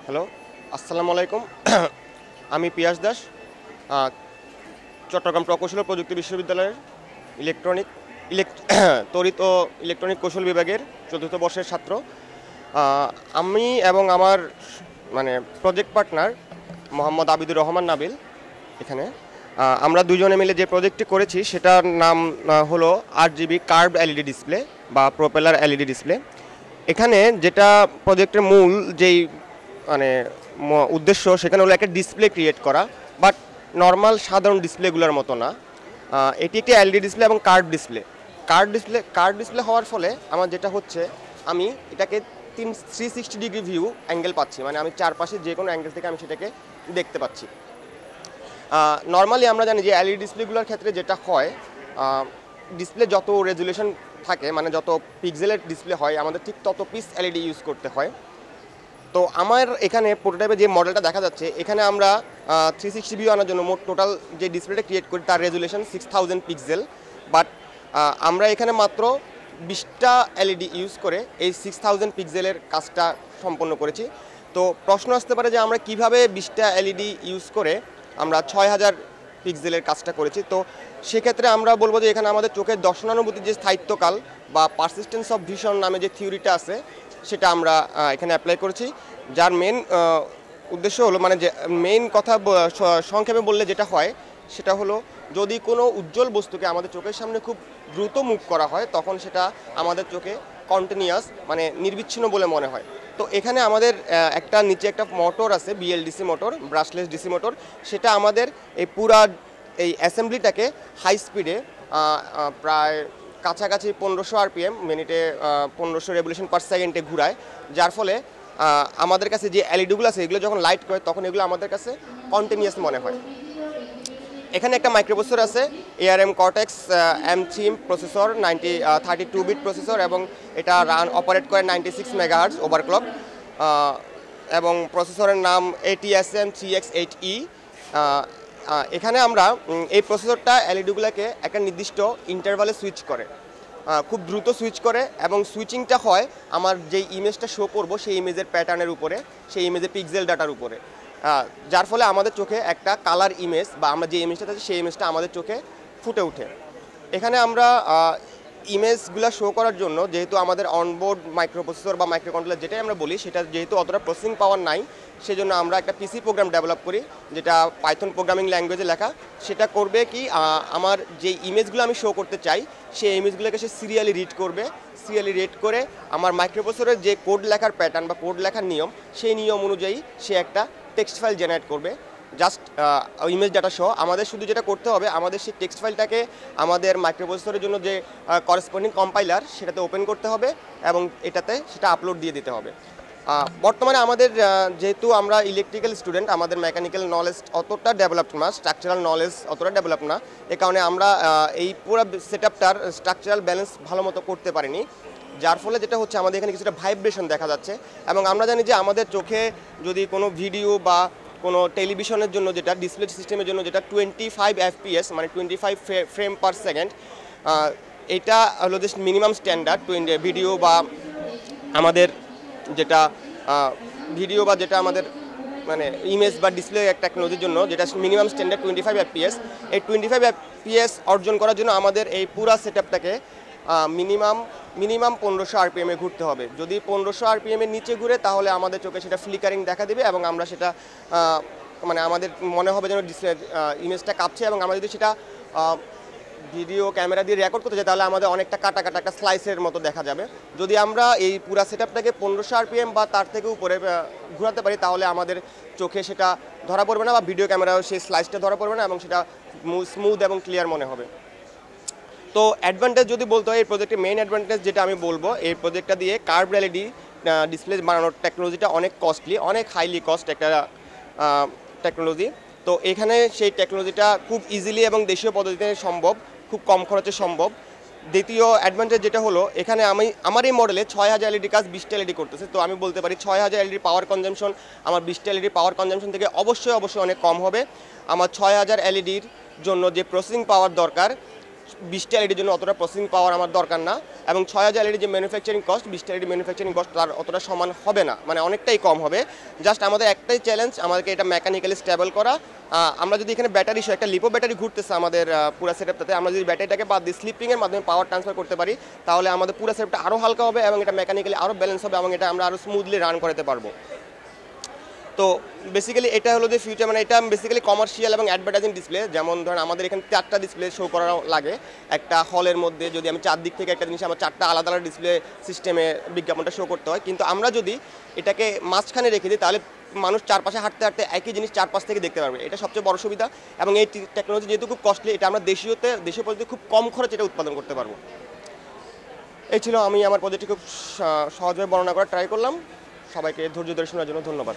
Hello, আসসালামু আলাইকুম। আমি পিয়াস দাস, আহ, চট্টগ্রাম প্রকৌশল ও প্রযুক্তি বিশ্ববিদ্যালয়ের ইলেকট্রনিক ইলেক- তড়িৎ ও ইলেকট্রনিক কৌশল বিভাগের চতুর্থ বর্ষের ছাত্র। আমি এবং আমার মানে প্রজেক্ট পার্টনার মোহাম্মদ আবিদুর রহমান নাবিল এখানে আমরা দুজনে মিলে যে প্রজেক্টটি করেছি সেটার নাম হলো 8GB কার্ভড এলইডি ডিসপ্লে বা প্রোপেলার এলইডি ডিসপ্লে। এখানে যেটা প্রজেক্টের মূল যেই মানে উদ্দেশ্য সেখানে হলো একটা ডিসপ্লে ক্রিয়েট করা, বাট নর্মাল সাধারণ ডিসপ্লেগুলোর মতো না। এটি একটি এলইডি ডিসপ্লে এবং কার্ভ ডিসপ্লে হওয়ার ফলে আমার যেটা হচ্ছে, আমি এটাকে 360 ডিগ্রি ভিউ অ্যাঙ্গেল পাচ্ছি, মানে আমি চারপাশে যে কোনো অ্যাঙ্গেল থেকে আমি সেটাকে দেখতে পাচ্ছি। নর্মালি আমরা জানি যে এলইডি ডিসপ্লেগুলোর ক্ষেত্রে যেটা হয়, ডিসপ্লে যত রেজুলেশন থাকে, মানে যত পিক্সেলের ডিসপ্লে হয়, আমাদের ঠিক তত পিস এলইডি ইউজ করতে হয়। তো আমার এখানে প্রোটোটাইপে যে মডেলটা দেখা যাচ্ছে, এখানে আমরা 360 ভিউ আনার জন্য মোট টোটাল যে ডিসপ্লেটা ক্রিয়েট করি তার রেজুলেশন 6000 পিক্সেল, বাট আমরা এখানে মাত্র 20টা এলইডি ইউজ করে এই 6000 পিক্সেলের কাজটা সম্পন্ন করেছি। তো প্রশ্ন আসতে পারে যে আমরা কিভাবে 20টা এলইডি ইউজ করে আমরা 6000 পিক্সেলের কাজটা করেছি। তো সেক্ষেত্রে আমরা বলবো যে এখানে আমাদের চোখের দর্শনানুভূতির যে স্থায়িত্বকাল বা পারসিস্টেন্স অফ ভিশন নামে যে থিওরিটা আছে সেটা আমরা এখানে অ্যাপ্লাই করেছি, যার মেন উদ্দেশ্য হলো, মানে যে মেইন কথা সংক্ষেপে বললে যেটা হয় সেটা হলো, যদি কোনো উজ্জ্বল বস্তুকে আমাদের চোখের সামনে খুব দ্রুত মুভ করা হয় তখন সেটা আমাদের চোখে কন্টিনিউয়াস মানে নির্বিচ্ছিন্ন বলে মনে হয়। তো এখানে আমাদের একটা নিচে একটা মোটর আছে, BLDC motor, brushless DC motor, সেটা আমাদের এই পুরা এই অ্যাসেম্বলিটাকে হাই স্পিডে প্রায় কাছাকাছি 1500 আরপিএম মিনিটে 1500 রেভলিউশন পার সেকেন্ডে ঘুরায়, যার ফলে আমাদের কাছে যে এলইডিগুলো আছে এগুলো যখন লাইট করে তখন এগুলো আমাদের কাছে কন্টিনিউয়াস মনে হয়। এখানে একটা মাইক্রোপ্রসেসর আছে, ARM Cortex M3 processor, 32 bit processor, এবং এটা অপারেট করে 96 মেগাহার্টজ ওভারক্লক, এবং প্রসেসরের নাম ATSM 3X8E। এখানে আমরা এই প্রসেসরটা এলইডিগুলোকে একটা নির্দিষ্ট ইন্টারভালে সুইচ করে, খুব দ্রুত সুইচ করে, এবং সুইচিংটা হয় আমার যেই ইমেজটা শো করবো সেই ইমেজের প্যাটার্নের উপরে, সেই ইমেজের পিক্সেল ডাটার উপরে, যার ফলে আমাদের চোখে একটা কালার ইমেজ বা আমরা যে ইমেজটা আছে সেই ইমেজটা আমাদের চোখে ফুটে ওঠে। এখানে আমরা ইমেজগুলো শো করার জন্য, যেহেতু আমাদের অনবোর্ড মাইক্রোপ্রসেসর বা মাইক্রোকন্ট্রোলার যেটাই আমরা বলি সেটা যেহেতু অতটা প্রসেসিং পাওয়ার নাই, সেজন্য আমরা একটা পিসি প্রোগ্রাম ডেভেলপ করি যেটা পাইথন প্রোগ্রামিং ল্যাঙ্গুয়েজে লেখা। সেটা করবে কি, আমার যে ইমেজগুলো আমি শো করতে চাই সেই ইমেজগুলোকে সে সিরিয়ালি রিড করে আমার মাইক্রোপ্রসেসরের যে কোড লেখার প্যাটার্ন বা কোড লেখার নিয়ম, সেই নিয়ম অনুযায়ী সে একটা টেক্সট ফাইল জেনারেট করবে, জাস্ট ইমেজ ডাটা সহ। আমাদের শুধু যেটা করতে হবে, আমাদের সেই টেক্সট ফাইলটাকে আমাদের মাইক্রোপ্রসেসরের জন্য যে করেসপন্ডিং কম্পাইলার সেটাতে ওপেন করতে হবে এবং এটাতে সেটা আপলোড দিয়ে দিতে হবে। বর্তমানে আমাদের যেহেতু আমরা ইলেকট্রিক্যাল স্টুডেন্ট, আমাদের মেকানিক্যাল নলেজ অতটা ডেভেলপড না, স্ট্রাকচারাল নলেজ অতটা ডেভেলপ না, এ কারণে আমরা এই পুরো সেটআপটার স্ট্রাকচারাল ব্যালেন্স ভালো মতো করতে পারিনি, যার ফলে যেটা হচ্ছে আমাদের এখানে কিছুটা ভাইব্রেশন দেখা যাচ্ছে। এবং আমরা জানি যে আমাদের চোখে যদি কোনো ভিডিও বা কোনো টেলিভিশনের জন্য যেটা ডিসপ্লে সিস্টেমের জন্য যেটা 25 FPS মানে 25 ফ্রেম পার সেকেন্ড, এটা হলো জাস্ট মিনিমাম স্ট্যান্ডার্ড ভিডিও বা আমাদের যেটা আমাদের মানে ইমেজ বা ডিসপ্লে টেকনোলজির জন্য যেটা মিনিমাম স্ট্যান্ডার্ড 25 FPS। এই 25 FPS অর্জন করার জন্য আমাদের এই পুরা সেটআপটাকে মিনিমাম 1500 আরপিএমে ঘুরতে হবে। যদি 1500 আরপিএমের নিচে ঘুরে তাহলে আমাদের চোখে সেটা ফ্লিকারিং দেখা দেবে এবং আমরা সেটা মানে আমাদের মনে হবে যেন ডিসপ্লে ইমেজটা কাঁপছে, এবং আমরা যদি সেটা ভিডিও ক্যামেরা দিয়ে রেকর্ড করতে চাই তাহলে আমাদের অনেকটা কাটা একটা স্লাইসের মতো দেখা যাবে। যদি আমরা এই পুরা সেটআপটাকে 1500 আরপিএম বা তার থেকে উপরে ঘোরাতে পারি তাহলে আমাদের চোখে সেটা ধরা পড়বে না, বা ভিডিও ক্যামেরাও সেই স্লাইসটা ধরা পড়বে না, এবং সেটা স্মুথ এবং ক্লিয়ার মনে হবে। তো অ্যাডভান্টেজ যদি বলতে হয়, এই প্রজেক্টের মেইন অ্যাডভান্টেজ যেটা আমি বলবো, এই প্রজেক্টটা দিয়ে কার্ভড এলইডি ডিসপ্লে বানানোর টেকনোলজিটা অনেক কস্টলি, অনেক হাইলি কস্ট একটা টেকনোলজি। তো এখানে সেই টেকনোলজিটা খুব ইজিলি এবং দেশীয় পদ্ধতিতে সম্ভব, খুব কম খরচে সম্ভব। দ্বিতীয় অ্যাডভান্টেজ যেটা হলো, এখানে আমার এই মডেলে 6000 এলইডি কাজ 20টা এলইডি করতেছে। তো আমি বলতে পারি 6000 এলইডি পাওয়ার কনজামশন আমার 20টা এলইডি পাওয়ার কনজামশন থেকে অবশ্যই অনেক কম হবে। আমার 6000 এলইডির জন্য যে প্রসেসিং পাওয়ার দরকার 20টা এলইডির জন্য অতটা প্রসেসিং পাওয়ার আমার দরকার না, এবং 6000 এলইডি যে ম্যানুফ্যাকচারিং কস্ট 20টা এলইডি ম্যানুফ্যাকচারিং কস্ট তার অতটা সমান হবে না, মানে অনেকটাই কম হবে। জাস্ট আমাদের একটাই চ্যালেঞ্জ, আমাদেরকে এটা মেকানিক্যালি স্টেবল করা। আমরা যদি এখানে ব্যাটারি সহ একটা লিপো ব্যাটারি ঘুরতেছে আমাদের পুরো সেটআপটাতে, আমরা যদি ব্যাটারিটাকে বাদ দিয়ে স্লিপিংয়ের মাধ্যমে পাওয়ার ট্রান্সফার করতে পারি, তাহলে আমাদের পুরো সেটআপটা আরও হালকা হবে এবং এটা মেকানিক্যালি আরও ব্যালেন্স হবে এবং এটা আমরা আরও স্মুথলি রান করতে পারবো। তো বেসিক্যালি এটা হলো যে ফিউচার, মানে এটা বেসিক্যালি কমার্শিয়াল এবং অ্যাডভার্টাইজিং ডিসপ্লে। যেমন ধরেন আমাদের এখানে 4টা ডিসপ্লে শো করা লাগে একটা হলের মধ্যে, যদি আমি 4 দিক থেকে একটা জিনিস আমার 4টা আলাদা আলাদা ডিসপ্লে সিস্টেমে বিজ্ঞাপনটা শো করতে হয়, কিন্তু আমরা যদি এটাকে মাঝখানে রেখে দিই তাহলে মানুষ চারপাশে হাঁটতে হাঁটতে একই জিনিস চারপাশ থেকে দেখতে পারবে। এটা সবচেয়ে বড় সুবিধা, এবং এই টেকনোলজি যেহেতু খুব কস্টলি, এটা আমরা দেশীয় পদ্ধতি খুব কম খরচে এটা উৎপাদন করতে পারবো। এই ছিল আমি আমার প্রজেক্টটি খুব সহজভাবে বর্ণনা করার ট্রাই করলাম। সবাইকে ধৈর্য ধরে শোনার জন্য ধন্যবাদ।